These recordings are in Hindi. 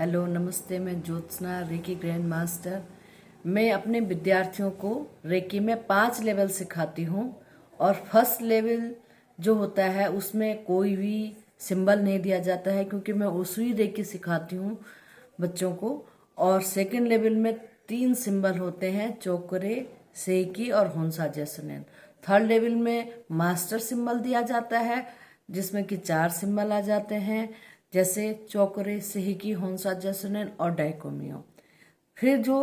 हेलो नमस्ते, मैं ज्योत्सना रेकी ग्रैंड मास्टर। मैं अपने विद्यार्थियों को रेकी में 5 लेवल सिखाती हूँ और फर्स्ट लेवल जो होता है उसमें कोई भी सिंबल नहीं दिया जाता है क्योंकि मैं उसी रेकी सिखाती हूँ बच्चों को। और सेकंड लेवल में 3 सिंबल होते हैं, चोकरे, सेकी और होंसा जैसनेन। थर्ड लेवल में मास्टर सिंबल दिया जाता है जिसमें कि 4 सिंबल आ जाते हैं, जैसे चौकरे, सेहिकी, होंसा जैसनेन और डाइकोमियो। फिर जो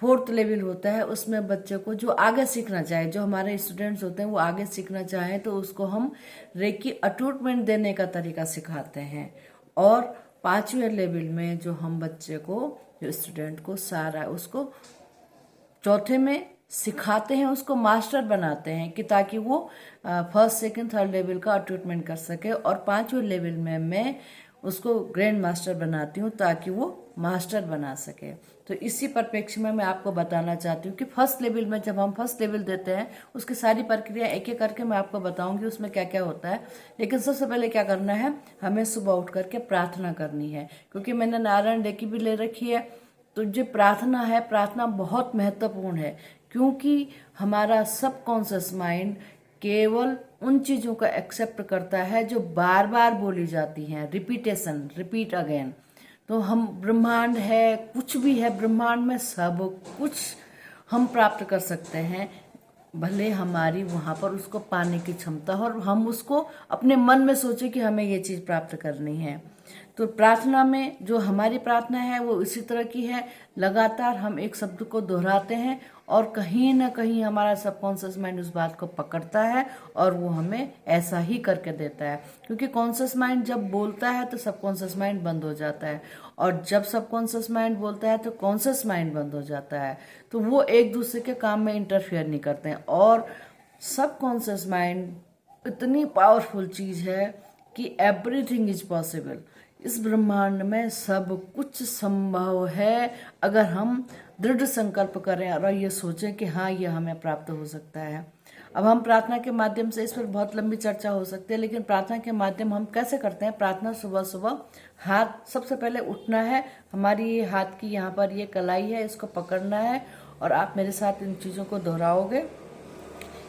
फोर्थ लेवल होता है उसमें बच्चे को जो आगे सीखना चाहे, जो हमारे स्टूडेंट्स होते हैं वो आगे सीखना चाहे तो उसको हम रेकी अटूटमेंट देने का तरीका सिखाते हैं। और 5वें लेवल में जो हम बच्चे को, जो स्टूडेंट को सारा उसको चौथे में सिखाते हैं, उसको मास्टर बनाते हैं कि ताकि वो फर्स्ट सेकंड थर्ड लेवल का ट्रीटमेंट कर सके। और 5वें लेवल में मैं उसको ग्रैंड मास्टर बनाती हूँ ताकि वो मास्टर बना सके। तो इसी परिप्रेक्ष्य में मैं आपको बताना चाहती हूँ कि फर्स्ट लेवल में जब हम फर्स्ट लेवल देते हैं उसकी सारी प्रक्रिया एक एक करके मैं आपको बताऊंगी उसमें क्या क्या होता है। लेकिन सबसे पहले क्या करना है, हमें सुबह उठ करके प्रार्थना करनी है क्योंकि मैंने नारायण रेकी भी ले रखी है। तो जो प्रार्थना है, प्रार्थना बहुत महत्वपूर्ण है क्योंकि हमारा सबकॉन्शियस माइंड केवल उन चीजों का एक्सेप्ट करता है जो बार बार बोली जाती हैं, रिपीटेशन, रिपीट अगेन। तो हम ब्रह्मांड है, कुछ भी है ब्रह्मांड में, सब कुछ हम प्राप्त कर सकते हैं, भले हमारी वहां पर उसको पाने की क्षमता हो और हम उसको अपने मन में सोचे कि हमें ये चीज प्राप्त करनी है। तो प्रार्थना में जो हमारी प्रार्थना है वो इसी तरह की है, लगातार हम एक शब्द को दोहराते हैं और कहीं ना कहीं हमारा सबकॉन्शियस माइंड उस बात को पकड़ता है और वो हमें ऐसा ही करके देता है। क्योंकि कॉन्शियस माइंड जब बोलता है तो सबकॉन्शियस माइंड बंद हो जाता है और जब सबकॉन्शियस माइंड बोलता है तो कॉन्शियस माइंड बंद हो जाता है। तो वो एक दूसरे के काम में इंटरफेयर नहीं करते हैं। और सबकॉन्शियस माइंड इतनी पावरफुल चीज है कि एवरीथिंग इज पॉसिबल। इस ब्रह्मांड में सब कुछ संभव है अगर हम दृढ़ संकल्प करें और ये सोचें कि हाँ, ये हमें प्राप्त हो सकता है। अब हम प्रार्थना के माध्यम से, इस पर बहुत लंबी चर्चा हो सकती है, लेकिन प्रार्थना के माध्यम हम कैसे करते हैं। प्रार्थना सुबह सुबह हाथ, सबसे पहले उठना है, हमारी हाथ की यहाँ पर ये कलाई है, इसको पकड़ना है और आप मेरे साथ इन चीज़ों को दोहराओगे।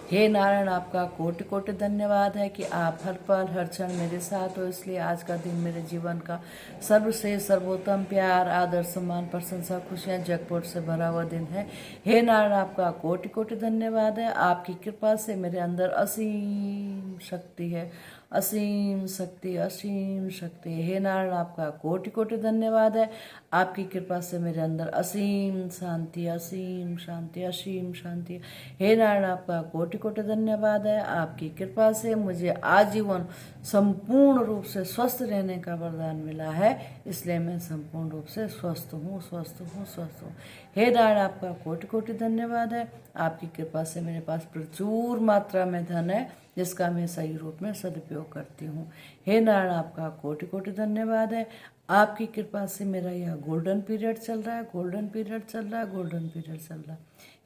हे नारायण, आपका कोटि कोटि धन्यवाद है कि आप हर पल हर क्षण मेरे साथ हो, इसलिए आज का दिन मेरे जीवन का सर्वश्रेष्ठ, सर्वोत्तम प्यार, आदर, सम्मान, प्रशंसा, खुशियां, जैकपॉट से भरा हुआ दिन है। हे नारायण, आपका कोटि कोटि धन्यवाद है, आपकी कृपा से मेरे अंदर असीम शक्ति है, असीम शक्ति, असीम शक्ति। हे नारायण, आपका कोटि कोटि धन्यवाद है, आपकी कृपा से मेरे अंदर असीम शांति, असीम शांति, असीम शांति। हे नारायण, आपका कोटि कोटि धन्यवाद है, आपकी कृपा से मुझे आजीवन संपूर्ण रूप से स्वस्थ रहने का वरदान मिला है, इसलिए मैं संपूर्ण रूप से स्वस्थ हूँ, स्वस्थ हूँ, स्वस्थ हूँ। हे नारायण, आपका कोटि कोटि धन्यवाद है, आपकी कृपा से मेरे पास प्रचुर मात्रा में धन है जिसका मैं सही रूप में सदुपयोग करती हूँ। हे नारायण, आपका कोटि कोटि धन्यवाद है, आपकी कृपा से मेरा यह गोल्डन पीरियड चल रहा है, गोल्डन पीरियड चल रहा है, गोल्डन पीरियड चल रहा है।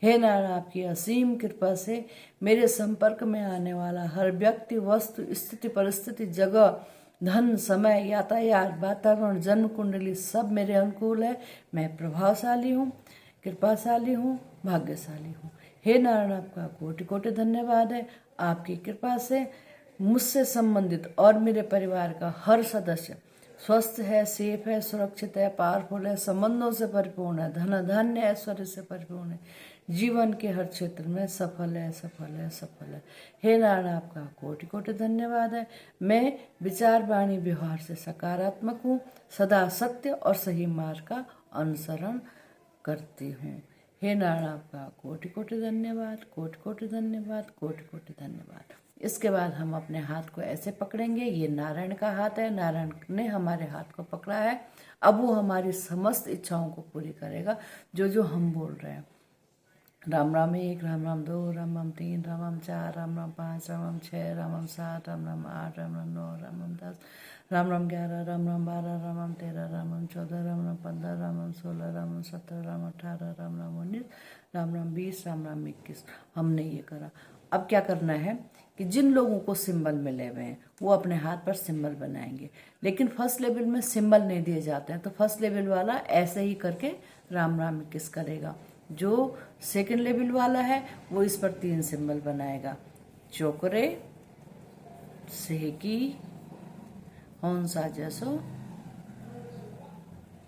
हे नारायण, आपकी असीम कृपा से मेरे संपर्क में आने वाला हर व्यक्ति, वस्तु, स्थिति, परिस्थिति, जगह, धन, समय, यातायात, वातावरण, जन्म कुंडली सब मेरे अनुकूल है। मैं प्रभावशाली हूँ, कृपाशाली हूँ, भाग्यशाली हूँ। हे नारायण, आपका कोटि कोटि धन्यवाद है, आपकी कृपा से मुझसे संबंधित और मेरे परिवार का हर सदस्य स्वस्थ है, सेफ है, सुरक्षित है, पावरफुल है, संबंधों से परिपूर्ण है, धन धान्य ऐश्वर्य से परिपूर्ण है, जीवन के हर क्षेत्र में सफल है, सफल है, सफल है। हे नारायण, आपका कोटि कोटि धन्यवाद है, मैं विचार, वाणी, व्यवहार से सकारात्मक हूँ, सदा सत्य और सही मार्ग का अनुसरण करती हूँ। हे नारायण, आपका कोटि कोटि धन्यवाद, कोटि कोटि धन्यवाद, कोटि कोटि धन्यवाद। इसके बाद हम अपने हाथ को ऐसे पकड़ेंगे, ये नारायण का हाथ है, नारायण ने हमारे हाथ को पकड़ा है। अब वो हमारी समस्त इच्छाओं को पूरी करेगा जो जो हम बोल रहे हैं। राम राम 1, राम राम 2, राम राम 3, राम राम 4, राम राम 5, राम राम 6, राम राम 7, राम राम 8, राम राम 9, राम राम 10, राम राम 11, राम राम 12, राम राम 13, राम राम 14, राम राम 15, राम राम 16, राम राम 17, राम 18, राम राम 19, राम राम 20, राम राम 21। हमने ये करा। अब क्या करना है कि जिन लोगों को सिंबल मिले हुए हैं वो अपने हाथ पर सिंबल बनाएंगे, लेकिन फर्स्ट लेवल में सिंबल नहीं दिए जाते हैं, तो फर्स्ट लेवल वाला ऐसे ही करके राम राम किस करेगा। जो सेकंड लेवल वाला है वो इस पर 3 सिंबल बनाएगा, चोकरे, सेकी, होंसा जैसो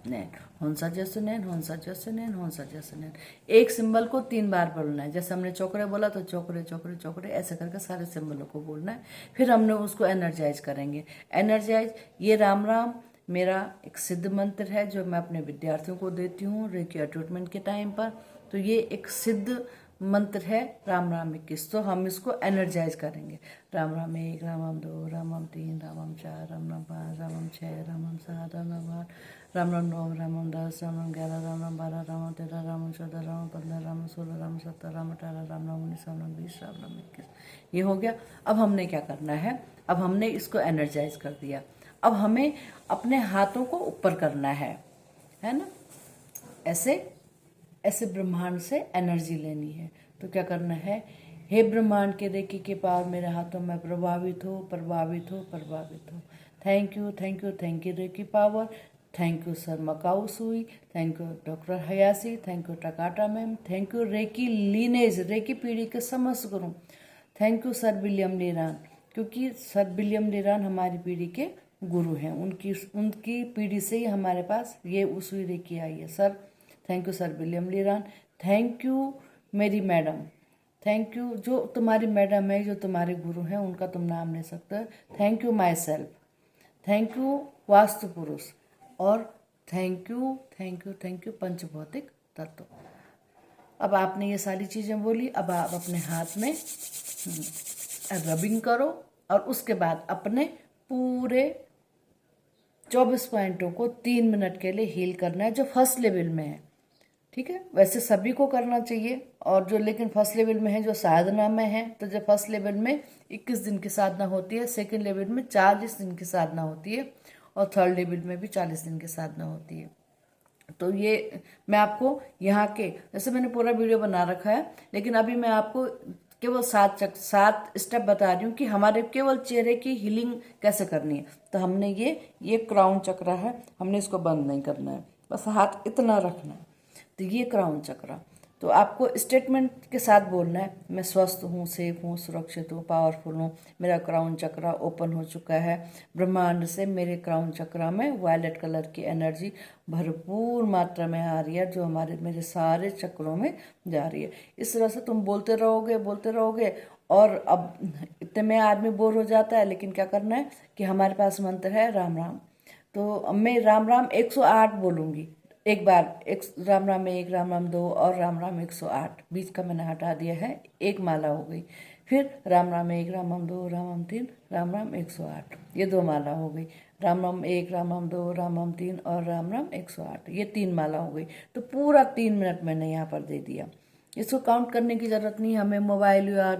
नैन, होंसा जैसो नैन, होंसा जैसो नैन, होंसा जैसो नैन। एक सिंबल को 3 बार बोलना है। जैसे हमने चोकरे बोला तो चोकरे चोकरे चोकरे ऐसे करके सारे सिंबलों को बोलना है। फिर हमने उसको एनर्जाइज करेंगे। एनर्जाइज, ये राम राम मेरा एक सिद्ध मंत्र है जो मैं अपने विद्यार्थियों को देती हूँ रेकी अटैचमेंट के टाइम पर। तो ये एक सिद्ध मंत्र है राम राम 21। तो हम इसको एनर्जाइज करेंगे। राम राम 1, राम राम 2, राम राम 3, राम राम 4, राम राम 5, राम राम 6, राम राम 7, राम राम 8, राम राम 9, राम राम 10, राम राम 11, राम राम 12, राम राम 13, राम राम 14, राम राम 15, राम राम 16, राम राम 17, राम राम 18, राम राम 19, राम राम 20, राम राम 21। ये हो गया। अब हमने क्या करना है, अब हमने इसको एनर्जाइज कर दिया। अब हमें अपने हाथों को ऊपर करना है ना, ऐसे ऐसे ब्रह्मांड से एनर्जी लेनी है। तो क्या करना है, हे ब्रह्मांड के रेकी के पावर मेरे हाथों में प्रभावित हो, प्रभावित हो, प्रभावित हो। Thank you, thank you, thank you reiki power. Thank you sir Mikao Usui, thank you doctor Hayashi, thank you Takata ma'am, thank you reiki lineage, reiki पीढ़ी के समस्त गुरु। Thank you sir William Lee Rand, क्योंकि सर विलियम लीरान हमारी पीढ़ी के गुरु हैं। उनकी पीढ़ी से ही हमारे पास ये उसूई रेकी आई है। Sir thank you sir William Lee Rand. Thank you मेरी मैडम, थैंक यू जो तुम्हारी मैडम है, जो तुम्हारे गुरु हैं, उनका तुम नाम ले सकते हो। Thank you myself, thank you Vastu Purush, और thank you thank you thank you पंचभौतिक तत्व। अब आपने ये सारी चीज़ें बोली। अब आप अपने हाथ में रबिंग करो और उसके बाद अपने पूरे 24 पॉइंटों को 3 मिनट के लिए हील करना है, जो फर्स्ट लेवल में है। ठीक है, वैसे सभी को करना चाहिए, और जो लेकिन फर्स्ट लेवल में है, जो साधना में है, तो जो फर्स्ट लेवल में 21 दिन की साधना होती है, सेकंड लेवल में 40 दिन की साधना होती है, और थर्ड लेवल में भी 40 दिन की साधना होती है। तो ये मैं आपको यहाँ के, जैसे मैंने पूरा वीडियो बना रखा है, लेकिन अभी मैं आपको केवल 7 स्टेप बता रही हूँ कि हमारे केवल चेहरे की हीलिंग कैसे करनी है। तो हमने ये क्राउन चक्र है, हमने इसको बंद नहीं करना है, बस हाथ इतना रखना है। तो ये क्राउन चक्र, तो आपको स्टेटमेंट के साथ बोलना है, मैं स्वस्थ हूँ, सेफ हूँ, सुरक्षित हूँ, पावरफुल हूँ, मेरा क्राउन चक्र ओपन हो चुका है, ब्रह्मांड से मेरे क्राउन चक्र में वायलेट कलर की एनर्जी भरपूर मात्रा में आ रही है, जो मेरे सारे चक्रों में जा रही है। इस तरह से तुम बोलते रहोगे, और अब इतने में आदमी बोर हो जाता है, लेकिन क्या करना है कि हमारे पास मंत्र है राम राम। तो मैं राम राम 108 बोलूँगी एक बार, एक राम राम 1, राम राम 2 और राम राम 108, बीच का मैंने हटा दिया है, एक माला हो गई। फिर राम राम 1, राम राम 2, राम राम 3, राम राम 108, ये 2 माला हो गई। राम राम 1, राम राम 2, राम राम 3 और राम राम 108, ये 3 माला हो गई। तो पूरा 3 मिनट मैंने यहाँ पर दे दिया। इसको काउंट करने की ज़रूरत नहीं, हमें मोबाइल या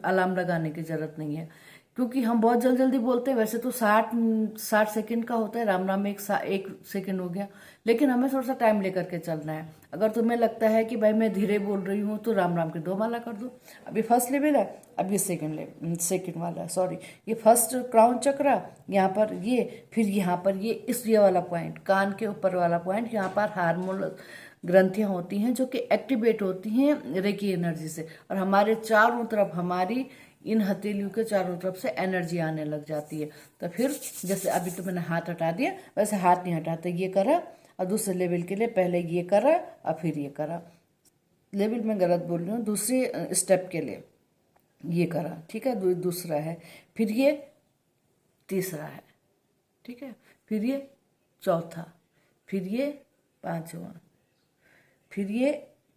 अलार्म लगाने की ज़रूरत नहीं है, क्योंकि हम बहुत जल्दी बोलते हैं। वैसे तो 60 सेकंड का होता है, राम राम एक सेकंड हो गया, लेकिन हमें थोड़ा सा टाइम लेकर के चलना है। अगर तुम्हें लगता है कि भाई मैं धीरे बोल रही हूँ, तो राम राम के 2 माला कर दो। अभी फर्स्ट लेवल है, अब ये सेकंड वाला है, सॉरी, ये फर्स्ट क्राउन चक्र, यहाँ पर ये, फिर यहाँ पर ये वाला पॉइंट, कान के ऊपर वाला पॉइंट, यहाँ पर हार्मोनल ग्रंथियाँ होती हैं जो कि एक्टिवेट होती हैं रेकी एनर्जी से, और हमारे चारों तरफ, हमारी इन हथेलियों के चारों तरफ से एनर्जी आने लग जाती है। तो फिर जैसे अभी तो मैंने हाथ हटा दिया, वैसे हाथ नहीं हटाते, ये करा, और दूसरे लेवल के लिए पहले ये करा और फिर ये करा। लेवल में गलत बोल रही हूँ, दूसरे स्टेप के लिए ये करा, ठीक है, दूसरा है, फिर ये तीसरा है, ठीक है, फिर ये चौथा, फिर ये 5वां, फिर ये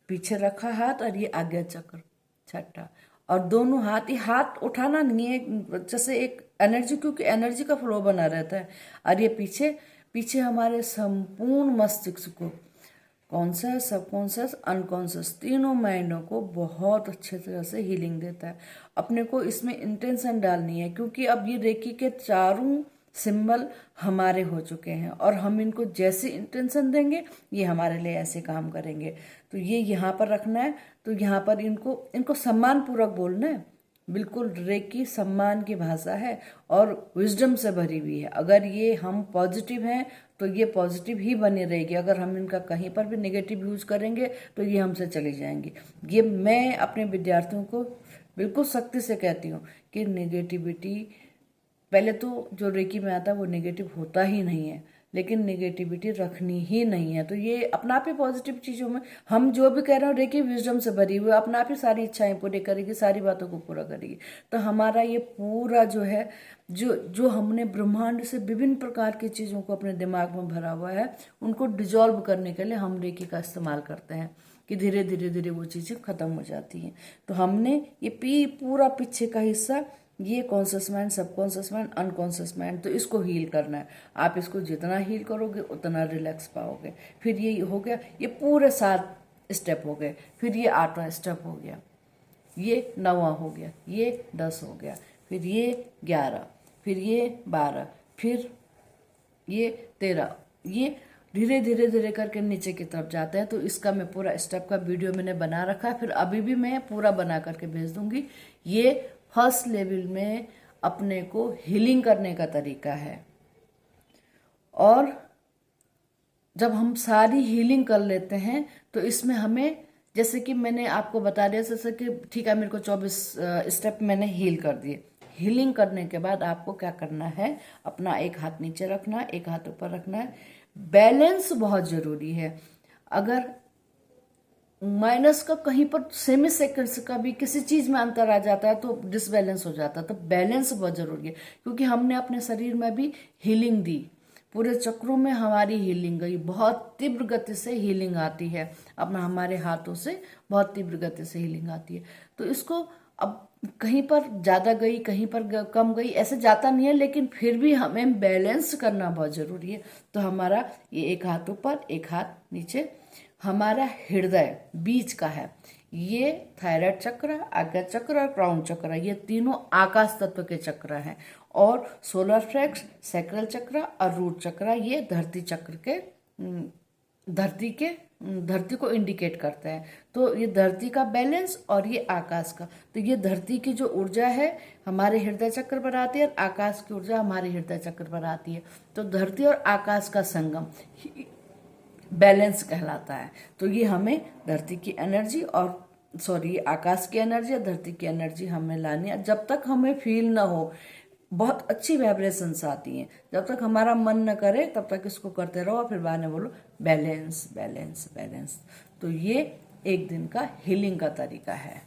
पीछे रखा हाथ और ये आज्ञा चक्र 6ठा, और दोनों हाथ, ये हाथ उठाना नहीं है, जैसे एक एनर्जी, क्योंकि एनर्जी का फ्लो बना रहता है, और ये पीछे हमारे संपूर्ण मस्तिष्क को, कॉन्शियस, सबकॉन्शियस, अनकॉन्शियस, तीनों माइंडों को बहुत अच्छे तरह से हीलिंग देता है। अपने को इसमें इंटेंशन डालनी है, क्योंकि अब ये रेकी के चारों सिंबल हमारे हो चुके हैं, और हम इनको जैसे इंटेंशन देंगे, ये हमारे लिए ऐसे काम करेंगे। तो ये यहाँ पर रखना है, तो यहाँ पर इनको सम्मान पूर्वक बोलना है, बिल्कुल रेकी सम्मान की भाषा है और विजडम से भरी हुई है। अगर ये हम पॉजिटिव हैं तो ये पॉजिटिव ही बनी रहेगी, अगर हम इनका कहीं पर भी नेगेटिव यूज करेंगे तो ये हमसे चली जाएंगी। ये मैं अपने विद्यार्थियों को बिल्कुल सख्ती से कहती हूँ कि नेगेटिविटी, पहले तो जो रेकी में आता है वो नेगेटिव होता ही नहीं है, लेकिन नेगेटिविटी रखनी ही नहीं है। तो ये अपना आप ही पॉजिटिव चीज़ों में हम जो भी कह रहे हो रेकी विजडम से भरी हुई, अपना आप ही सारी इच्छाएं पूरी करेगी, सारी बातों को पूरा करेगी। तो हमारा ये पूरा जो है जो हमने ब्रह्मांड से विभिन्न प्रकार की चीज़ों को अपने दिमाग में भरा हुआ है, उनको डिजॉल्व करने के लिए हम रेकी का इस्तेमाल करते हैं कि धीरे धीरे धीरे वो चीज़ें खत्म हो जाती हैं। तो हमने ये पूरा पीछे का हिस्सा, ये conscious mind, subconscious mind, unconscious mind, तो इसको हील करना है। आप इसको जितना हील करोगे उतना रिलैक्स पाओगे। फिर ये हो गया, ये पूरे 7 स्टेप हो गए। फिर ये 8वां स्टेप हो गया, ये 9वां हो गया, ये 10 हो गया, फिर ये 11, फिर ये 12, फिर ये 13, ये धीरे धीरे धीरे करके नीचे की तरफ जाते हैं। तो इसका मैं पूरा स्टेप का वीडियो मैंने बना रखा है, फिर अभी भी मैं पूरा बना करके भेज दूंगी। ये फर्स्ट लेवल में अपने को हीलिंग करने का तरीका है। और जब हम सारी हीलिंग कर लेते हैं तो इसमें हमें, जैसे कि मैंने आपको बता दिया, जैसे कि ठीक है मेरे को 24 स्टेप मैंने हील कर दिए। हीलिंग करने के बाद आपको क्या करना है, अपना एक हाथ नीचे रखना, एक हाथ ऊपर रखना है। बैलेंस बहुत जरूरी है। अगर माइनस का कहीं पर सेमी सेकंड्स का भी किसी चीज में अंतर आ जाता है तो डिसबैलेंस हो जाता है। तो बैलेंस बहुत जरूरी है, क्योंकि हमने अपने शरीर में भी हीलिंग दी, पूरे चक्रों में हमारी हीलिंग गई, बहुत तीव्र गति से हीलिंग आती है, अपना हमारे हाथों से बहुत तीव्र गति से हीलिंग आती है। तो इसको अब कहीं पर ज्यादा गई, कहीं पर कम गई, ऐसे जाता नहीं है, लेकिन फिर भी हमें बैलेंस करना बहुत जरूरी है। तो हमारा ये एक हाथ ऊपर, एक हाथ नीचे, हमारा हृदय बीच का है, ये थायराइड चक्र, आज्ञा चक्र और क्राउन चक्र, ये तीनों आकाश तत्व के चक्र हैं। और सोलर फ्लेक्स, सैक्रल चक्र और रूट चक्र, ये धरती चक्र के धरती को इंडिकेट करते हैं। तो ये धरती का बैलेंस और ये आकाश का, तो ये धरती की जो ऊर्जा है हमारे हृदय चक्र पर आती है और आकाश की ऊर्जा हमारे हृदय चक्र पर आती है। तो धरती और आकाश का संगम बैलेंस कहलाता है। तो ये हमें धरती की एनर्जी और आकाश की एनर्जी और धरती की एनर्जी हमें लानी है। जब तक हमें फील ना हो, बहुत अच्छी वाइब्रेशंस आती हैं, जब तक हमारा मन न करे तब तक इसको करते रहो और फिर बाद में बोलो बैलेंस बैलेंस बैलेंस। तो ये एक दिन का हीलिंग का तरीका है।